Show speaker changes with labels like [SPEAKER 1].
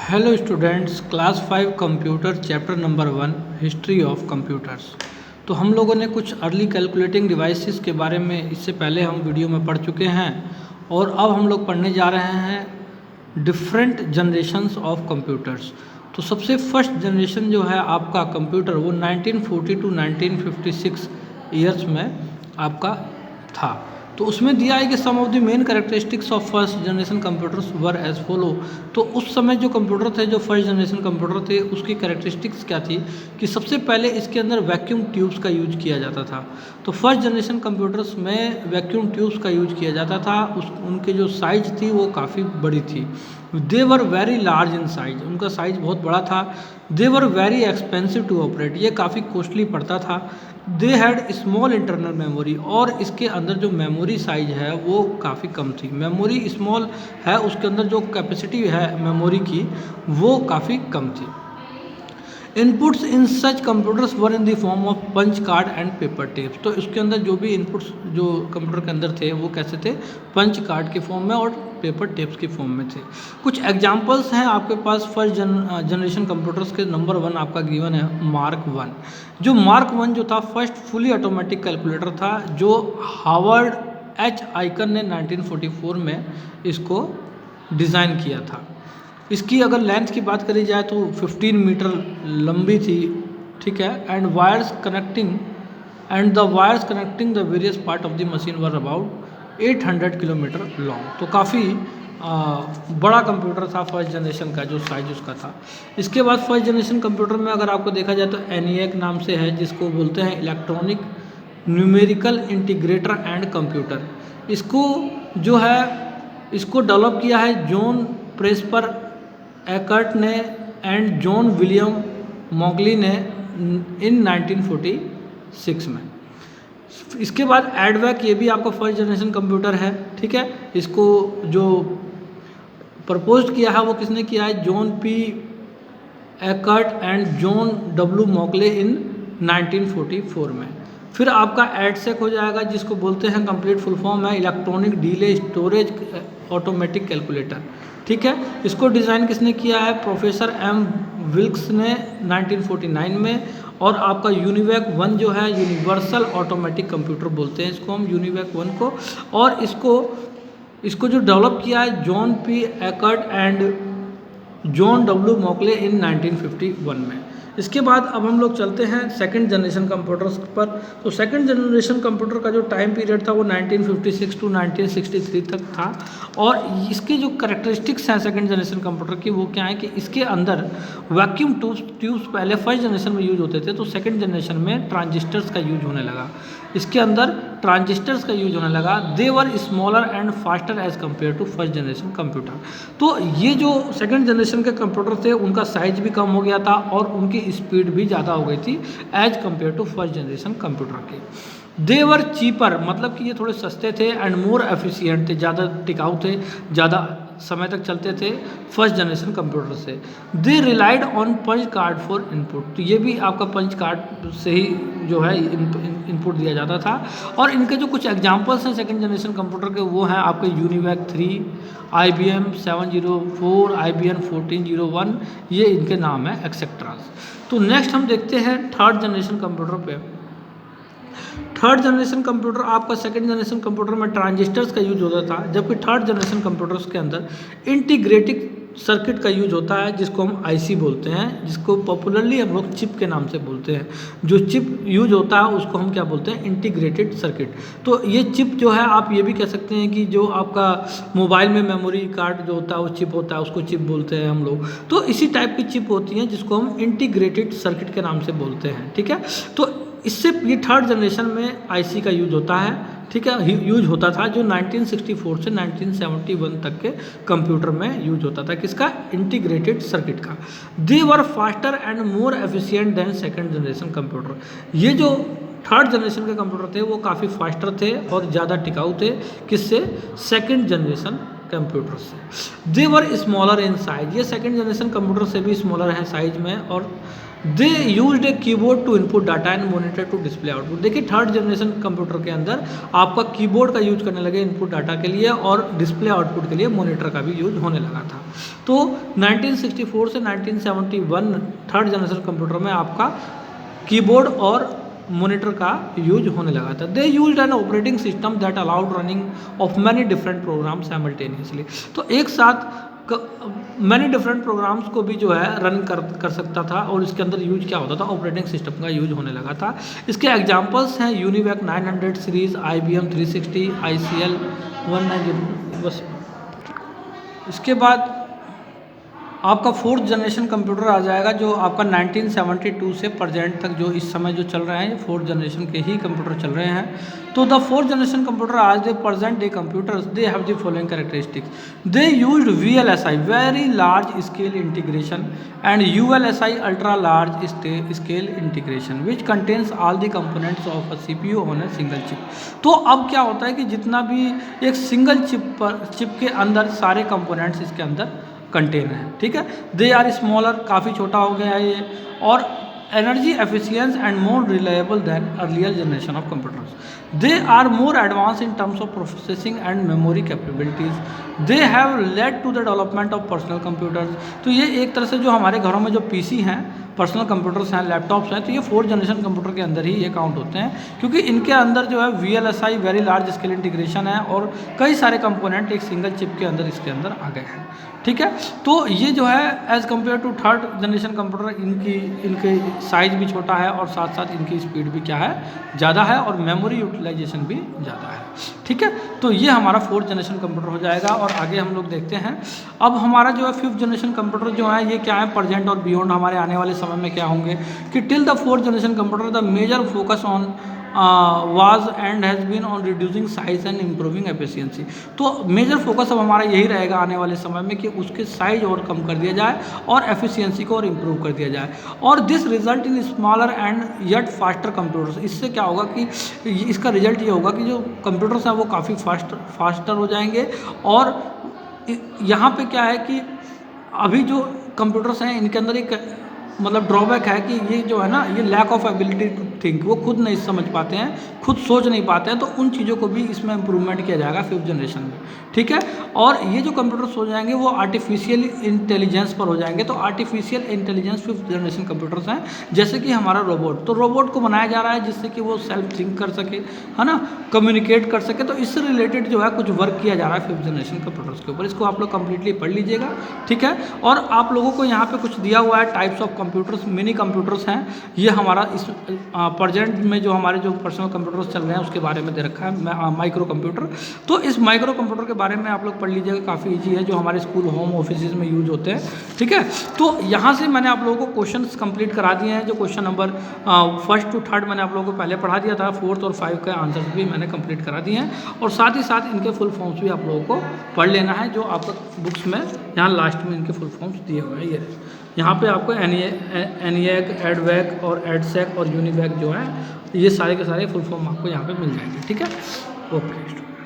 [SPEAKER 1] Hello students, class 5 computer chapter number 1 history of computers. तो हम लोगों ने कुछ अर्ली कैलकुलेटिंग डिवाइसेस के बारे में इससे पहले हम वीडियो में पढ़ चुके हैं और अब हम लोग पढ़ने जा रहे हैं डिफरेंट जनरेशन्स ऑफ कंप्यूटर्स। तो सबसे फर्स्ट जनरेशन जो है आपका कंप्यूटर वो 1940 टू 1956 ईयर्स में आपका था। तो उसमें दिया है कि some of the main characteristics of first generation computers were as follow. तो उस समय जो कंप्यूटर थे, जो फर्स्ट जनरेशन कंप्यूटर थे, उसकी कैरेक्टरिस्टिक्स क्या थी कि सबसे पहले इसके अंदर वैक्यूम ट्यूब्स का यूज किया जाता था। तो फर्स्ट जनरेशन कंप्यूटर्स में वैक्यूम ट्यूब्स का यूज किया जाता था। उनके जो साइज थी वो काफ़ी बड़ी थी। They were very large in size, उनका साइज बहुत बड़ा था। They were very expensive to operate, ये काफ़ी कॉस्टली पड़ता था। They had small internal memory, और इसके अंदर जो मेमोरी साइज है वो काफ़ी कम थी। मेमोरी स्मॉल है, उसके अंदर जो कैपेसिटी है मेमोरी की वो काफ़ी कम थी। Inputs in such computers were in the form of punch card and paper tapes. तो इसके अंदर जो भी इनपुट्स जो कंप्यूटर के अंदर थे वो कैसे थे, पंच कार्ड के फॉर्म में और पेपर टेप्स के फॉर्म में थे। कुछ एग्जांपल्स हैं आपके पास फर्स्ट जनरेशन कंप्यूटर्स के। नंबर 1 आपका गिवन है मार्क 1। जो मार्क 1 जो था फर्स्ट फुली ऑटोमेटिक कैलकुलेटर था, जो हावर्ड एच आइकन ने 1944 में इसको डिज़ाइन किया था। इसकी अगर लेंथ की बात करी जाए तो 15 मीटर लंबी थी, ठीक है। And the wires connecting the various part of the machine were about 800 kilometre long. तो काफ़ी बड़ा कंप्यूटर था फर्स्ट जनरेशन का, जो साइज उसका था। इसके बाद फर्स्ट जनरेशन कंप्यूटर में अगर आपको देखा जाए तो ENIAC नाम से है, जिसको बोलते हैं electronic numerical integrator and computer. इसको जो है इसको डेवलप किया है जॉन प्रेस्पर एकर्ट ने एंड जॉन विलियम मॉगली ने इन 1946 में। इसके बाद एडवैक, ये भी आपका फर्स्ट जनरेशन कंप्यूटर है, ठीक है। इसको जो प्रपोज किया है वो किसने किया है, John P Eckert and John W Mauchly in 1944 में। फिर आपका एडसेक हो जाएगा, जिसको बोलते हैं कंप्लीट फुल फॉर्म है electronic delay storage automatic calculator, ठीक है। इसको डिज़ाइन किसने किया है, प्रोफेसर एम विल्क्स ने 1949 में। और आपका यूनिवैक 1 जो है यूनिवर्सल ऑटोमेटिक कंप्यूटर बोलते हैं इसको हम, यूनिवैक 1 को। और इसको जो डेवलप किया है John P Eckert and John W Mauchly in 1951 में। इसके बाद अब हम लोग चलते हैं सेकंड जनरेशन कंप्यूटर्स पर। तो सेकंड जनरेशन कंप्यूटर का जो टाइम पीरियड था वो 1956 टू 1963 तक था। और इसके जो कैरेक्टरिस्टिक्स हैं सेकंड जनरेशन कंप्यूटर की वो क्या है कि इसके अंदर वैक्यूम ट्यूब्स पहले फर्स्ट जनरेशन में यूज होते थे, तो सेकंड जनरेशन में ट्रांजिस्टर्स का यूज होने लगा। इसके अंदर ट्रांजिस्टर्स का यूज होने लगा। They were smaller and faster as compare to first generation computer. तो ये जो सेकंड जनरेशन के कंप्यूटर थे उनका साइज भी कम हो गया था और उनकी स्पीड भी ज़्यादा हो गई थी as compare to first generation computer के। दे वर चीपर, मतलब कि ये थोड़े सस्ते थे, एंड मोर एफिशिएंट थे, ज़्यादा टिकाऊ थे, ज़्यादा समय तक चलते थे फर्स्ट जनरेशन कंप्यूटर से। They relied on punch card for input, तो ये भी आपका पंच कार्ड से ही जो है इनपुट दिया जाता था। और इनके जो कुछ एग्जांपल्स हैं सेकंड जनरेशन कंप्यूटर के वो हैं आपके यूनिवैक 3, IBM 704, IBM 1401, ये इनके नाम है एक्सेट्रास। तो नेक्स्ट हम देखते हैं थर्ड जनरेशन कंप्यूटर पे। थर्ड जनरेशन कंप्यूटर आपका सेकंड जनरेशन कंप्यूटर में ट्रांजिस्टर्स का यूज होता था, जबकि थर्ड जनरेशन कंप्यूटर्स के अंदर इंटीग्रेटेड सर्किट का यूज होता है, जिसको हम IC बोलते हैं, जिसको पॉपुलरली हम लोग चिप के नाम से बोलते हैं। जो चिप यूज होता है उसको हम क्या बोलते हैं, इंटीग्रेटेड सर्किट। तो ये चिप जो है आप ये भी कह सकते हैं कि जो आपका मोबाइल में मेमोरी कार्ड जो होता है वो चिप होता है, उसको चिप बोलते हैं हम लोग। तो इसी टाइप की चिप होती हैं जिसको हम इंटीग्रेटेड सर्किट के नाम से बोलते हैं, ठीक है। तो इससे ये थर्ड जनरेशन में IC का यूज होता है, ठीक है, यूज होता था, जो 1964 से 1971 तक के कंप्यूटर में यूज होता था, किसका, इंटीग्रेटेड सर्किट का। They were faster and more efficient than second generation computer. ये जो थर्ड जनरेशन के कंप्यूटर थे वो काफ़ी फास्टर थे और ज़्यादा टिकाऊ थे, किससे, सेकंड जनरेशन कंप्यूटर से। They were smaller in size, ये सेकंड जनरेशन कंप्यूटर से भी स्मॉलर है साइज में। और they used a keyboard to input data and monitor to display output. देखिए थर्ड जनरेशन कंप्यूटर के अंदर आपका कीबोर्ड का यूज करने लगे इनपुट डाटा के लिए और डिस्प्ले आउटपुट के लिए मॉनिटर का भी यूज होने लगा था। तो 1964 से 1971 थर्ड जनरेशन कंप्यूटर में आपका कीबोर्ड और मॉनिटर का यूज होने लगा था। They used an operating system that allowed running of many different programme simultaneously. तो एक साथ मैनी डिफरेंट प्रोग्राम्स को भी जो है रन कर सकता था और इसके अंदर यूज क्या होता था, ऑपरेटिंग सिस्टम का यूज होने लगा था। इसके एग्जांपल्स हैं यूनिवैक 900 सीरीज, IBM 360, ICL 190। बस इसके बाद आपका फोर्थ जनरेशन कंप्यूटर आ जाएगा जो आपका 1972 से प्रेजेंट तक जो इस समय जो चल रहे हैं ये फोर्थ जनरेशन के ही कंप्यूटर चल रहे हैं। तो द फोर्थ जनरेशन कंप्यूटर आज दे present day computers they have the following characteristics. They used VLSI very large scale integration and ULSI ultra large scale integration which contains all the components of a CPU on a single chip. तो अब क्या होता है कि जितना भी एक single chip के अंदर सारे कंपोनेंट्स इसके अंदर कंटेन है, ठीक है। दे आर स्मॉलर, काफ़ी छोटा हो गया है ये, और energy efficient and more reliable than earlier generation of computers. They are more advance in terms of processing and memory capabilities. They have led to the development of personal computers. तो ये एक तरह से जो हमारे घरों में जो PC हैं, पर्सनल कंप्यूटर्स हैं, लैपटॉप्स हैं, तो ये फोर्थ जनरेशन कंप्यूटर के अंदर ही ये काउंट होते हैं क्योंकि इनके अंदर जो है VLSI very large scale integration है और कई सारे कंपोनेंट एक सिंगल चिप के अंदर इसके अंदर आ गए हैं, ठीक है। तो ये जो है as compare to third generation computer इनके साइज भी छोटा है और साथ साथ इनकी स्पीड भी क्या है, ज़्यादा है और मेमोरी यूटिलाइजेशन भी ज़्यादा है, ठीक है। तो ये हमारा फोर्थ जनरेशन कंप्यूटर हो जाएगा और आगे हम लोग देखते हैं। अब हमारा जो है फिफ्थ जनरेशन कंप्यूटर जो है ये क्या है, प्रेजेंट और बियॉन्ड हमारे आने वाले समय में क्या होंगे कि till the fourth generation computer the major focus on was and has been on reducing size and improving efficiency. तो मेजर फोकस अब हमारा यही रहेगा आने वाले समय में कि उसके साइज और कम कर दिया जाए और एफिशिएंसी को और इम्प्रूव कर दिया जाए और this result in smaller and yet faster computers. इससे क्या होगा कि इसका रिजल्ट ये होगा कि जो कंप्यूटर्स हैं वो काफ़ी फास्टर हो जाएंगे और यहाँ पे क्या है कि अभी जो कंप्यूटर्स हैं इनके अंदर एक मतलब ड्रॉबैक है कि ये जो है ना, ये lack of ability to think, वो खुद नहीं समझ पाते हैं, खुद सोच नहीं पाते हैं। तो उन चीज़ों को भी इसमें इम्प्रूवमेंट किया जाएगा फिफ्थ जनरेशन में, ठीक है। और ये जो कंप्यूटर्स हो जाएंगे वो आर्टिफिशियल इंटेलिजेंस पर हो जाएंगे। तो artificial intelligence fifth generation computers हैं, जैसे कि हमारा रोबोट। तो रोबोट को बनाया जा रहा है जिससे कि वो सेल्फ थिंक कर सके, है ना, कम्युनिकेट कर सके। तो इससे रिलेटेड जो है कुछ वर्क किया जा रहा है फिफ्थ जनरेशन कंप्यूटर्स के ऊपर। इसको आप लोग कंप्लीटली पढ़ लीजिएगा, ठीक है। और आप लोगों को यहाँ पे कुछ दिया हुआ है types of computers, mini computers हैं। ये हमारा इस प्रेजेंट में जो हमारे जो पर्सनल कंप्यूटर्स चल रहे हैं उसके बारे में दे रखा है, माइक्रो कंप्यूटर। तो इस माइक्रो कंप्यूटर के बारे में आप लोग पढ़ लीजिएगा, काफ़ी ईजी है, जो हमारे स्कूल, होम, ऑफिस में यूज होते हैं, ठीक है। तो यहाँ से मैंने आप लोगों को क्वेश्चंस कंप्लीट करा दिए हैं। जो क्वेश्चन नंबर 1 to 3 मैंने आप लोगों को पहले पढ़ा दिया था, 4th और 5 के आंसर्स भी मैंने कंप्लीट करा दिए हैं और साथ ही साथ इनके फुल फॉर्म्स भी आप लोगों को पढ़ लेना है, जो आपको बुक्स में यहाँ लास्ट में इनके फुल फॉर्म्स दिए हुए हैं। ये यहाँ पे आपको एनिएक, एडवैक और एडसेक और यूनिवैक जो है ये सारे के सारे फुल फॉर्म आपको यहाँ पे मिल जाएंगे, ठीक है। ओके।